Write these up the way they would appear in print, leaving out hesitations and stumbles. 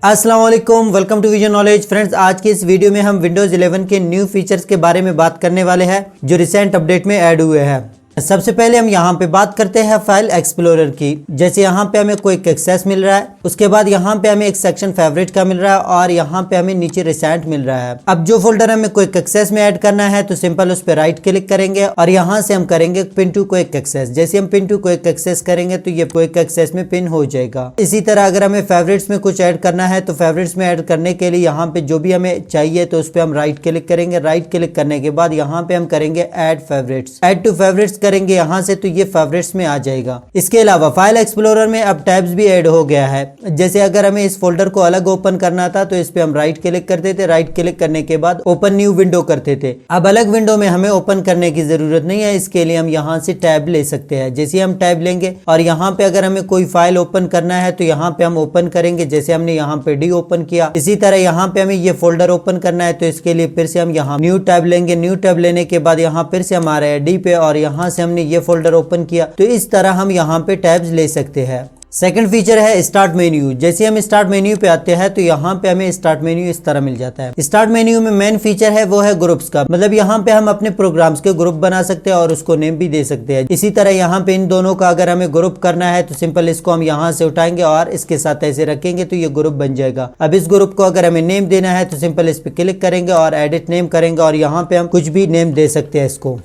अस्सलाम वालेकुम, welcome to Vision Knowledge. Friends, आज के इस वीडियो में हम विंडोज 11 के न्यू फीचर्स के बारे में बात करने वाले हैं जो रिसेंट अपडेट में ऐड हुए हैं। सबसे पहले हम यहाँ पे बात करते हैं फाइल एक्सप्लोरर की। जैसे यहाँ पे हमें क्विक एक्सेस मिल रहा है, उसके बाद यहाँ पे हमें एक सेक्शन फेवरेट का मिल रहा है और यहाँ पे हमें नीचे रिसेंट मिल रहा है। अब जो फोल्डर हमें क्विक एक्सेस में ऐड करना है तो सिंपल उस पर राइट क्लिक करेंगे और यहाँ से हम करेंगे पिन टू क्विक एक्सेस। जैसे हम पिन टू क्विक एक्सेस करेंगे तो ये क्विक एक्सेस में पिन हो जाएगा। इसी तरह अगर हमें फेवरेट्स में कुछ ऐड करना है तो फेवरेट्स में ऐड करने के लिए यहाँ पे जो भी हमें चाहिए तो उस पर हम राइट क्लिक करेंगे। राइट क्लिक करने के बाद यहाँ पे हम करेंगे add favourites. Add to favourites करेंगे यहाँ से तो ये फेवरेट्स में आ जाएगा। इसके अलावा फाइल एक्सप्लोरर में अब टैब्स भी ऐड हो गया है। जैसे अगर हमें इस फोल्डर को अलग ओपन करना था तो इस पे हम राइट क्लिक करते थे। राइट क्लिक करने के बाद ओपन न्यू विंडो करते थे। अब अलग विंडो में हमें ओपन करने की जरूरत नहीं है, इसके लिए हम यहाँ से टैब ले सकते हैं। जैसे हम टैब लेंगे और यहाँ पे अगर हमें कोई फाइल ओपन करना है तो यहाँ पे हम ओपन करेंगे। जैसे हमने यहाँ पे डी ओपन किया, इसी तरह यहाँ पे हमें ये फोल्डर ओपन करना है तो इसके लिए फिर से हम यहाँ न्यू टैब लेंगे। न्यू टैब लेने के बाद यहाँ फिर से हम आ रहे हैं डी पे और यहाँ से हमने ये फोल्डर ओपन किया। तो इस तरह हम यहाँ पे टैब्स ले सकते हैं। सेकंड फीचर है स्टार्ट मेन्यू। जैसे हम स्टार्ट मेन्यू पे आते हैं तो यहाँ पे हमें स्टार्ट मेन्यू इस तरह मिल जाता है। स्टार्ट मेन्यू में मेन फीचर है वो है ग्रुप्स का, मतलब यहाँ पे हम अपने प्रोग्राम्स के ग्रुप बना सकते हैं और उसको नेम भी दे सकते हैं। इसी तरह यहाँ पे इन दोनों का अगर हमें ग्रुप करना है तो सिंपल इसको हम यहाँ से उठाएंगे और इसके साथ ऐसे रखेंगे तो ये ग्रुप बन जाएगा। अब इस ग्रुप को अगर हमें नेम देना है तो सिंपल इस पे क्लिक करेंगे और एडिट नेम करेंगे और यहाँ पे हम कुछ भी नेम दे सकते हैं इसको।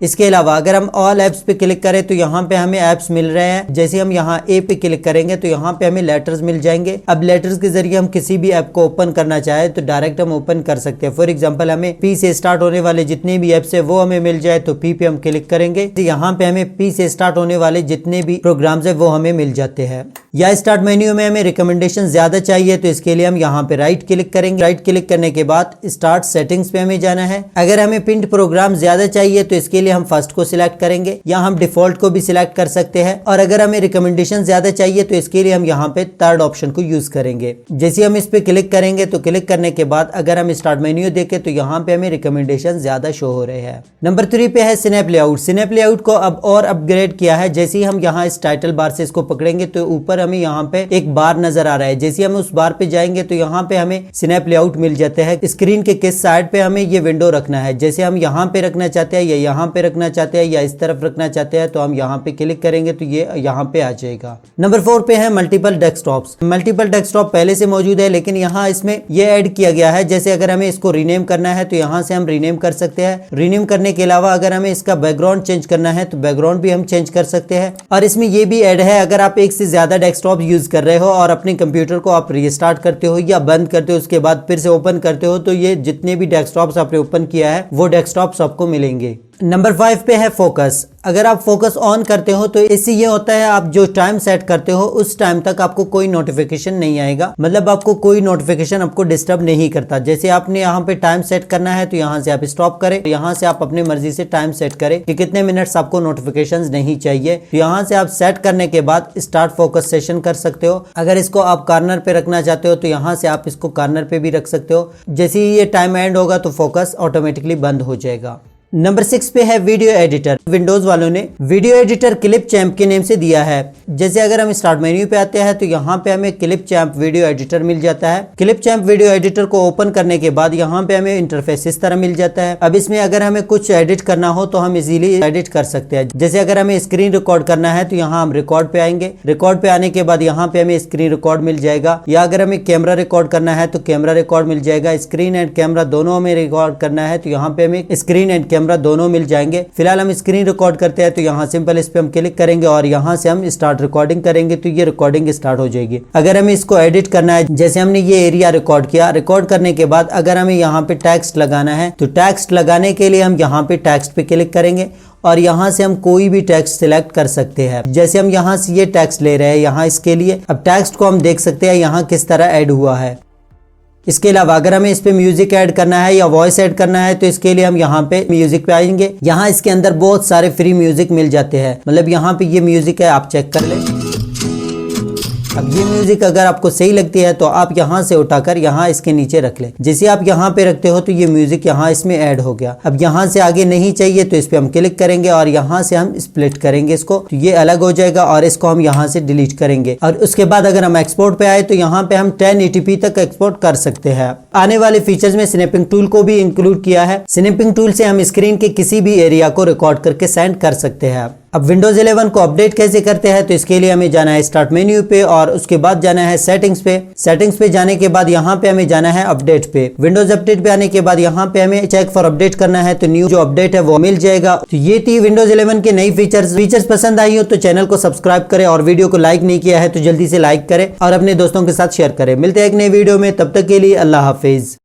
इसके अलावा अगर हम ऑल ऐप्स पे क्लिक करें तो यहाँ पे हमें ऐप्स मिल रहे हैं। जैसे हम यहाँ ए पे क्लिक करेंगे तो यहाँ पे हमें लेटर्स मिल जाएंगे। अब लेटर्स के जरिए हम किसी भी ऐप को ओपन करना चाहे तो डायरेक्ट हम ओपन कर सकते हैं। फॉर एग्जांपल हमें पी से स्टार्ट होने वाले जितने भी ऐप्स है वो हमें मिल जाए तो पी पे हम क्लिक करेंगे तो यहाँ पे हमें पी से स्टार्ट होने वाले जितने भी प्रोग्राम्स है वो हमें मिल जाते हैं। या स्टार्ट मेन्यू में हमें रिकमेंडेशन ज्यादा चाहिए तो इसके लिए हम यहाँ पे राइट क्लिक करेंगे। राइट क्लिक करने के बाद स्टार्ट सेटिंग्स पे हमें जाना है। अगर हमें पिंड प्रोग्राम ज्यादा चाहिए तो इसके लिए हम फर्स्ट को सिलेक्ट करेंगे या हम डिफॉल्ट को भी सिलेक्ट कर सकते हैं। और अगर हमें रिकमेंडेशन ज्यादा चाहिए तो इसके लिए हम यहाँ पे थर्ड ऑप्शन को यूज करेंगे। जैसे हम इस पे क्लिक करेंगे तो क्लिक करने के बाद अगर हम स्टार्ट मेन्यू देखें तो यहाँ पे हमें रिकमेंडेशन ज्यादा शो हो रहे हैं। नंबर 3 पे है स्नैप लेआउट। स्नैप लेआउट को अब और अपग्रेड किया है। जैसे ही हम यहाँ इस टाइटल बार से इसको पकड़ेंगे तो ऊपर हमें यहाँ पे एक बार नजर आ रहा है। जैसे हम उस बार पे जाएंगे तो यहाँ पे हमें स्नैप लेआउट मिल जाता है। स्क्रीन के किस साइड पे हमें ये विंडो रखना है, जैसे हम यहाँ पे रखना चाहते हैं या यहाँ पे रखना चाहते हैं या इस तरफ रखना चाहते हैं तो हम यहाँ पे क्लिक करेंगे तो ये यहाँ पे आ जाएगा। नंबर 4 पे है मल्टीपल डेस्कटॉप्स। मल्टीपल डेस्कटॉप पहले से मौजूद है लेकिन यहाँ इसमें ये ऐड किया गया है। जैसे अगर हमें इसको रीनेम करना है तो यहाँ से हम रीनेम कर सकते हैं। रीनेम करने के अलावा अगर हमें इसका बैकग्राउंड चेंज करना है तो बैकग्राउंड भी हम चेंज कर सकते हैं। और इसमें ये भी ऐड है, अगर आप एक से ज्यादा डेस्कटॉप यूज कर रहे हो और अपने कंप्यूटर को आप रीस्टार्ट करते हो या बंद करते हो उसके बाद फिर से ओपन करते हो तो ये जितने भी डेस्कटॉप्स आपने ओपन किया है वो डेस्कटॉप्स आपको मिलेंगे। नंबर 5 पे है फोकस। अगर आप फोकस ऑन करते हो तो इससे ये होता है आप जो टाइम सेट करते हो उस टाइम तक आपको कोई नोटिफिकेशन नहीं आएगा, मतलब आपको कोई नोटिफिकेशन आपको डिस्टर्ब नहीं करता। जैसे आपने यहाँ पे टाइम सेट करना है तो यहाँ से आप स्टॉप करें, यहाँ से आप अपनी मर्जी से टाइम सेट करें कि कितने मिनट्स आपको नोटिफिकेशन नहीं चाहिए। तो यहाँ से आप सेट करने के बाद स्टार्ट फोकस सेशन कर सकते हो। अगर इसको आप कॉर्नर पे रखना चाहते हो तो यहाँ से आप इसको कॉर्नर पे भी रख सकते हो। जैसे ही ये टाइम एंड होगा तो फोकस ऑटोमेटिकली बंद हो जाएगा। नंबर 6 पे है वीडियो एडिटर। विंडोज वालों ने वीडियो एडिटर क्लिप चैम्प के नेम से दिया है। जैसे अगर हम स्टार्ट मेन्यू पे आते हैं तो यहाँ पे हमें क्लिप चैम्प वीडियो एडिटर मिल जाता है। क्लिप चैम्प वीडियो एडिटर को ओपन करने के बाद यहाँ पे हमें इंटरफेस इस तरह मिल जाता है। अब इसमें अगर हमें कुछ एडिट करना हो तो हम इजीली एडिट कर सकते हैं। जैसे अगर हमें स्क्रीन रिकॉर्ड करना है तो यहाँ हम रिकॉर्ड पे आएंगे। रिकॉर्ड पे आने के बाद यहाँ पे हमें स्क्रीन रिकॉर्ड मिल जाएगा, या अगर हमें कैमरा रिकॉर्ड करना है तो कैमरा रिकॉर्ड मिल जाएगा। स्क्रीन एंड कैमरा दोनों हमें रिकॉर्ड करना है तो यहाँ पे हमें स्क्रीन एंड कैमरा दोनों मिल जाएंगे। फिलहाल हम स्क्रीन रिकॉर्ड करते हैं तो यहाँ सिंपल इस पे हम क्लिक करेंगे और यहाँ से हम स्टार्ट रिकॉर्डिंग करेंगे तो ये रिकॉर्डिंग स्टार्ट हो जाएगी। अगर हमें इसको एडिट करना है, जैसे हमने ये एरिया रिकॉर्ड किया, रिकॉर्ड करने के बाद अगर हमें यहाँ पे टेक्स्ट लगाना है तो टेक्स्ट लगाने के लिए हम यहाँ पे टेक्स्ट पे क्लिक करेंगे और यहाँ से हम कोई भी टेक्स्ट सिलेक्ट कर सकते हैं। जैसे हम यहाँ से ये टेक्स्ट ले रहे हैं यहाँ इसके लिए, अब टेक्स्ट को हम देख सकते हैं यहाँ किस तरह ऐड हुआ है। इसके अलावा अगर हमें इस पे म्यूजिक ऐड करना है या वॉइस ऐड करना है तो इसके लिए हम यहाँ पे म्यूजिक पे आएंगे। यहाँ इसके अंदर बहुत सारे फ्री म्यूजिक मिल जाते हैं, मतलब यहाँ पे ये म्यूजिक है, आप चेक कर लें। अब ये म्यूजिक अगर आपको सही लगती है तो आप यहाँ से उठाकर यहाँ इसके नीचे रख ले। जैसे आप यहाँ पे रखते हो तो ये म्यूजिक यहाँ इसमें ऐड हो गया। अब यहाँ से आगे नहीं चाहिए तो इस पे हम क्लिक करेंगे और यहाँ से हम स्प्लिट करेंगे इसको, तो ये अलग हो जाएगा और इसको हम यहाँ से डिलीट करेंगे। और उसके बाद अगर हम एक्सपोर्ट पे आए तो यहाँ पे हम 1080p तक एक्सपोर्ट कर सकते हैं। आने वाले फीचर्स में स्नैपिंग टूल को भी इंक्लूड किया है। स्नैपिंग टूल से हम स्क्रीन के किसी भी एरिया को रिकॉर्ड करके सेंड कर सकते हैं। अब विंडोज 11 को अपडेट कैसे करते हैं, तो इसके लिए हमें जाना है स्टार्ट मेन्यू पे और उसके बाद जाना है सेटिंग्स पे। सेटिंग्स पे जाने के बाद यहाँ पे हमें जाना है अपडेट पे। विंडोज अपडेट पे आने के बाद यहाँ पे हमें चेक फॉर अपडेट करना है, तो न्यू जो अपडेट है वो मिल जाएगा। तो ये थी विंडोज 11 के नई फीचर्स पसंद आई हो तो चैनल को सब्सक्राइब करें और वीडियो को लाइक नहीं किया है तो जल्दी से लाइक करें और अपने दोस्तों के साथ शेयर करें। मिलते हैं एक नई वीडियो में, तब तक के लिए अल्लाह हाफिज।